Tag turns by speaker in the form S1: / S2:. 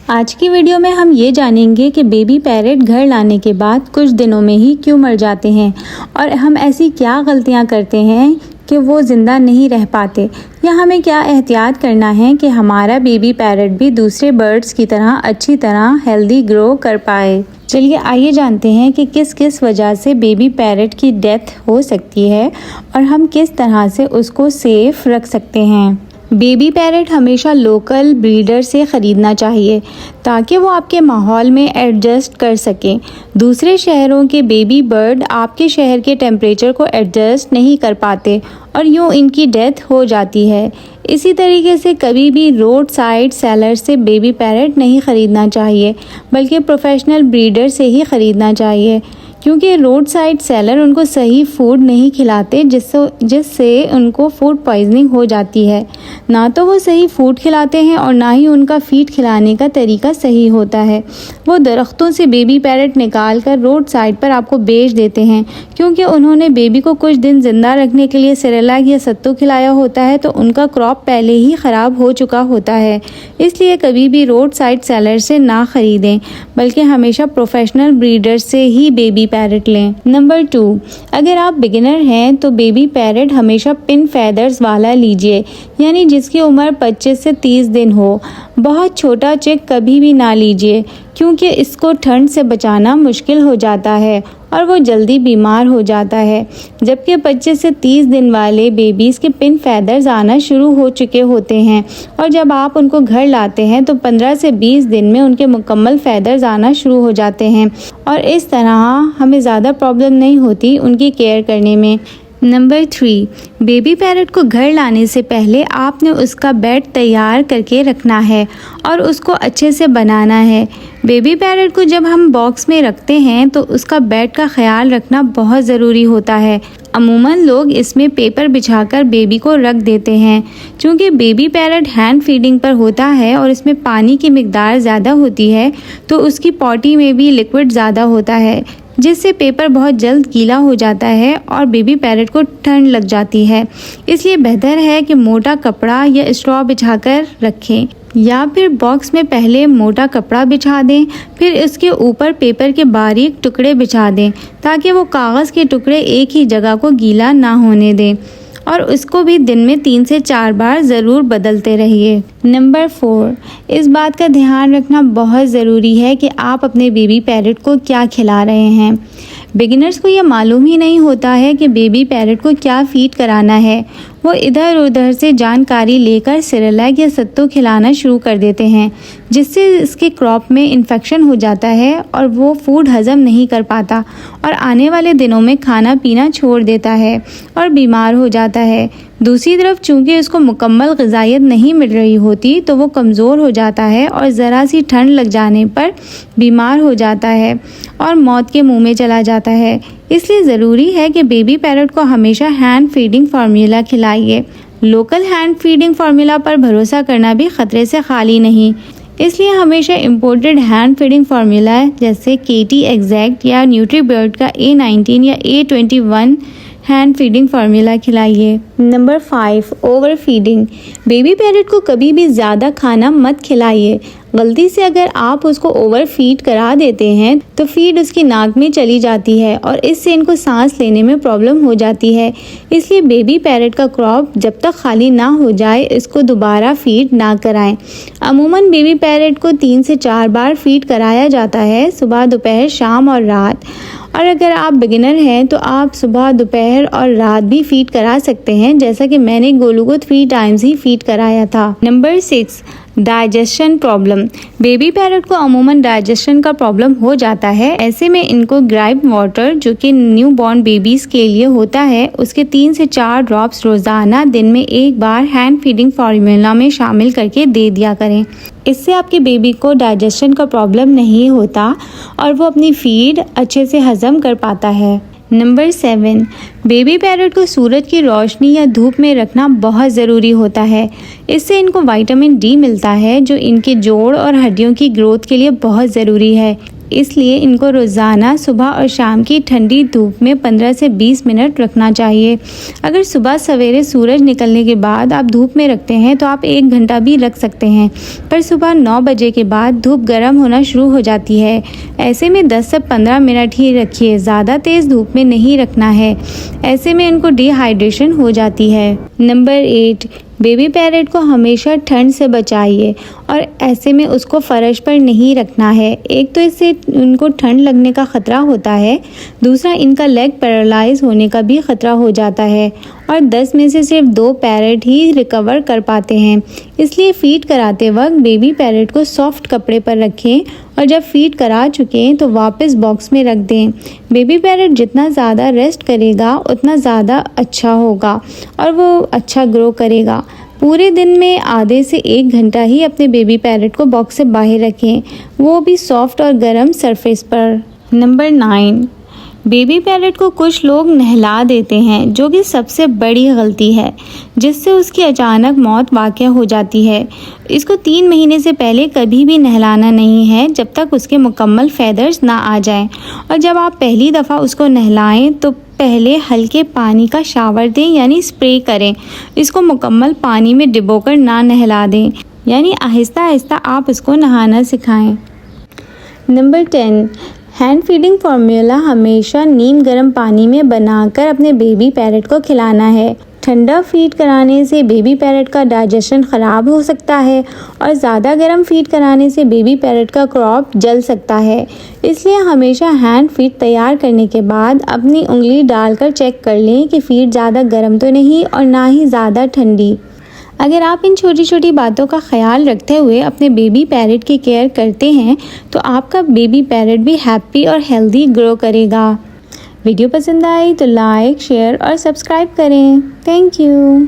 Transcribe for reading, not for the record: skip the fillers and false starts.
S1: आज की वीडियो में हम ये जानेंगे कि बेबी पैरेट घर लाने के बाद कुछ दिनों में ही क्यों मर जाते हैं और हम ऐसी क्या गलतियां करते हैं कि वो ज़िंदा नहीं रह पाते, या हमें क्या एहतियात करना है कि हमारा बेबी पैरेट भी दूसरे बर्ड्स की तरह अच्छी तरह हेल्दी ग्रो कर पाए। चलिए आइए जानते हैं कि किस किस वजह से बेबी पैरेट की डेथ हो सकती है और हम किस तरह से उसको सेफ रख सकते हैं। बेबी पैरेट हमेशा लोकल ब्रीडर से ख़रीदना चाहिए ताकि वो आपके माहौल में एडजस्ट कर सकें। दूसरे शहरों के बेबी बर्ड आपके शहर के टेम्परेचर को एडजस्ट नहीं कर पाते और यूँ इनकी डेथ हो जाती है। इसी तरीके से कभी भी रोड साइड सेलर से बेबी पैरेट नहीं ख़रीदना चाहिए, बल्कि प्रोफेशनल ब्रीडर से ही ख़रीदना चाहिए, क्योंकि रोड साइड सेलर उनको सही फूड नहीं खिलाते जिससे उनको फूड पॉइजनिंग हो जाती है। ना तो वो सही फूड खिलाते हैं और ना ही उनका फीड खिलाने का तरीका सही होता है। वो दरख्तों से बेबी पैरेट निकाल कर रोड साइड पर आपको बेच देते हैं, क्योंकि उन्होंने बेबी को कुछ दिन ज़िंदा रखने के लिए सेरेलैक या सत्तू खिलाया होता है, तो उनका क्रॉप पहले ही ख़राब हो चुका होता है। इसलिए कभी भी रोड साइड सेलर से ना ख़रीदें, बल्कि हमेशा प्रोफेशनल ब्रीडर से ही बेबी पैरेट लें। नंबर 2, अगर आप बिगिनर हैं तो बेबी पैरेट हमेशा पिन फैदर्स वाला लीजिए, यानी जिसकी उम्र 25 से 30 दिन हो। बहुत छोटा चिक कभी भी ना लीजिए, क्योंकि इसको ठंड से बचाना मुश्किल हो जाता है और वो जल्दी बीमार हो जाता है। जबकि 25 से 30 दिन वाले बेबीज़ के पिन फैदर्स आना शुरू हो चुके होते हैं और जब आप उनको घर लाते हैं तो 15 से 20 दिन में उनके मुकम्मल फैदर्स आना शुरू हो जाते हैं और इस तरह हमें ज़्यादा प्रॉब्लम नहीं होती उनकी केयर करने में। नंबर 3, बेबी पैरेट को घर लाने से पहले आपने उसका बेड तैयार करके रखना है और उसको अच्छे से बनाना है। बेबी पैरेट को जब हम बॉक्स में रखते हैं तो उसका बेड का ख्याल रखना बहुत ज़रूरी होता है। अमूमन लोग इसमें पेपर बिछाकर बेबी को रख देते हैं। चूँकि बेबी पैरेट हैंड फीडिंग पर होता है और इसमें पानी की मिकदार ज़्यादा होती है, तो उसकी पॉटी में भी लिक्विड ज़्यादा होता है, जिससे पेपर बहुत जल्द गीला हो जाता है और बेबी पैरेट को ठंड लग जाती है। इसलिए बेहतर है कि मोटा कपड़ा या स्ट्रॉ बिछाकर रखें, या फिर बॉक्स में पहले मोटा कपड़ा बिछा दें, फिर उसके ऊपर पेपर के बारीक टुकड़े बिछा दें ताकि वो कागज़ के टुकड़े एक ही जगह को गीला ना होने दें, और उसको भी दिन में 3 से 4 बार ज़रूर बदलते रहिए। नंबर 4, इस बात का ध्यान रखना बहुत ज़रूरी है कि आप अपने बेबी पैरेट को क्या खिला रहे हैं। बिगिनर्स को यह मालूम ही नहीं होता है कि बेबी पैरेट को क्या फीड कराना है। वो इधर उधर से जानकारी लेकर सेरेलैक या सत्तू खिलाना शुरू कर देते हैं, जिससे इसके क्रॉप में इन्फेक्शन हो जाता है और वो फूड हज़म नहीं कर पाता और आने वाले दिनों में खाना पीना छोड़ देता है और बीमार हो जाता है। दूसरी तरफ चूँकि उसको मुकम्मल ग़िज़ाइयत नहीं मिल रही होती, तो वो कमज़ोर हो जाता है और ज़रा सी ठंड लग जाने पर बीमार हो जाता है और मौत के मुंह में चला जाता है। इसलिए ज़रूरी है कि बेबी पैरेट को हमेशा हैंड फीडिंग फार्मूला खिलाइए। लोकल हैंड फीडिंग फार्मूला पर भरोसा करना भी ख़तरे से खाली नहीं, इसलिए हमेशा इम्पोर्टेड हैंड फीडिंग फार्मूला जैसे KT एग्जैक्ट या न्यूट्रीबर्ड का A19 या A21 हैंड फीडिंग फार्मूला खिलाइए। Number 5, over feeding. Baby parrot को कभी भी ज़्यादा खाना मत खिलाइए। गलती से अगर आप उसको ओवर फीड करा देते हैं तो फीड उसकी नाक में चली जाती है और इससे इनको सांस लेने में प्रॉब्लम हो जाती है। इसलिए बेबी पैरेट का क्रॉप जब तक खाली ना हो जाए इसको दोबारा फीड ना कराएं। अमूमन बेबी पैरेट को 3 से 4 बार फीड कराया जाता है, सुबह, दोपहर, शाम और रात। और अगर आप बिगिनर हैं तो आप सुबह, दोपहर और रात भी फीड करा सकते हैं, जैसा कि मैंने गोलू को 3 टाइम्स ही फीड कराया था। Number 6, digestion problem. Baby parrot को अमूमन डाइजेशन का प्रॉब्लम हो जाता है। ऐसे में इनको ग्राइप वाटर, जो कि न्यू बॉर्न बेबीज़ के लिए होता है, उसके 3 से 4 ड्रॉप्स रोज़ाना दिन में 1 बार हैंड फीडिंग फार्मूला में शामिल करके दे दिया करें। इससे आपके बेबी को डाइजेशन का प्रॉब्लम नहीं होता और वो अपनी फीड अच्छे से हज़म कर पाता है। नंबर 7, बेबी पैरेट को सूरज की रोशनी या धूप में रखना बहुत ज़रूरी होता है। इससे इनको विटामिन D मिलता है, जो इनके जोड़ और हड्डियों की ग्रोथ के लिए बहुत ज़रूरी है। इसलिए इनको रोज़ाना सुबह और शाम की ठंडी धूप में 15 से 20 मिनट रखना चाहिए। अगर सुबह सवेरे सूरज निकलने के बाद आप धूप में रखते हैं तो आप 1 घंटा भी रख सकते हैं, पर सुबह 9 बजे के बाद धूप गर्म होना शुरू हो जाती है। ऐसे में 10 से 15 मिनट ही रखिए, ज़्यादा तेज़ धूप में नहीं रखना है, ऐसे में इनको डिहाइड्रेशन हो जाती है। नंबर 8, बेबी पैरेट को हमेशा ठंड से बचाइए और ऐसे में उसको फर्श पर नहीं रखना है। एक तो इससे उनको ठंड लगने का ख़तरा होता है, दूसरा इनका लेग पैरालाइज होने का भी ख़तरा हो जाता है और 10 में से सिर्फ 2 पैरेट ही रिकवर कर पाते हैं। इसलिए फीड कराते वक्त बेबी पैरेट को सॉफ्ट कपड़े पर रखें और जब फीड करा चुके तो वापस बॉक्स में रख दें। बेबी पैरेट जितना ज़्यादा रेस्ट करेगा उतना ज़्यादा अच्छा होगा और वो अच्छा ग्रो करेगा। पूरे दिन में आधे से 1 घंटा ही अपने बेबी पैरेट को बॉक्स से बाहर रखें, वो भी सॉफ्ट और गर्म सरफेस पर। नंबर 9, बेबी पैरेट को कुछ लोग नहला देते हैं, जो कि सबसे बड़ी गलती है, जिससे उसकी अचानक मौत वाक़या हो जाती है। इसको 3 महीने से पहले कभी भी नहलाना नहीं है, जब तक उसके मुकम्मल फैदर्स ना आ जाएं। और जब आप पहली दफ़ा उसको नहलाएं तो पहले हल्के पानी का शावर दें, यानी स्प्रे करें। इसको मुकम्मल पानी में डिबोकर ना नहला दें, यानी आहिस्ता आहिस्ता आप उसको नहाना सिखाएं। नंबर 10, हैंड फीडिंग फार्मूला हमेशा नीम गर्म पानी में बनाकर अपने बेबी पैरेट को खिलाना है। ठंडा फीड कराने से बेबी पैरेट का डाइजेशन ख़राब हो सकता है और ज़्यादा गर्म फीड कराने से बेबी पैरेट का क्रॉप जल सकता है। इसलिए हमेशा हैंड फीड तैयार करने के बाद अपनी उंगली डालकर चेक कर लें कि फीड ज़्यादा गर्म तो नहीं और ना ही ज़्यादा ठंडी। अगर आप इन छोटी छोटी बातों का ख्याल रखते हुए अपने बेबी पैरेट की केयर करते हैं तो आपका बेबी पैरेट भी हैप्पी और हेल्दी ग्रो करेगा। वीडियो पसंद आई तो लाइक, शेयर और सब्सक्राइब करें। Thank you.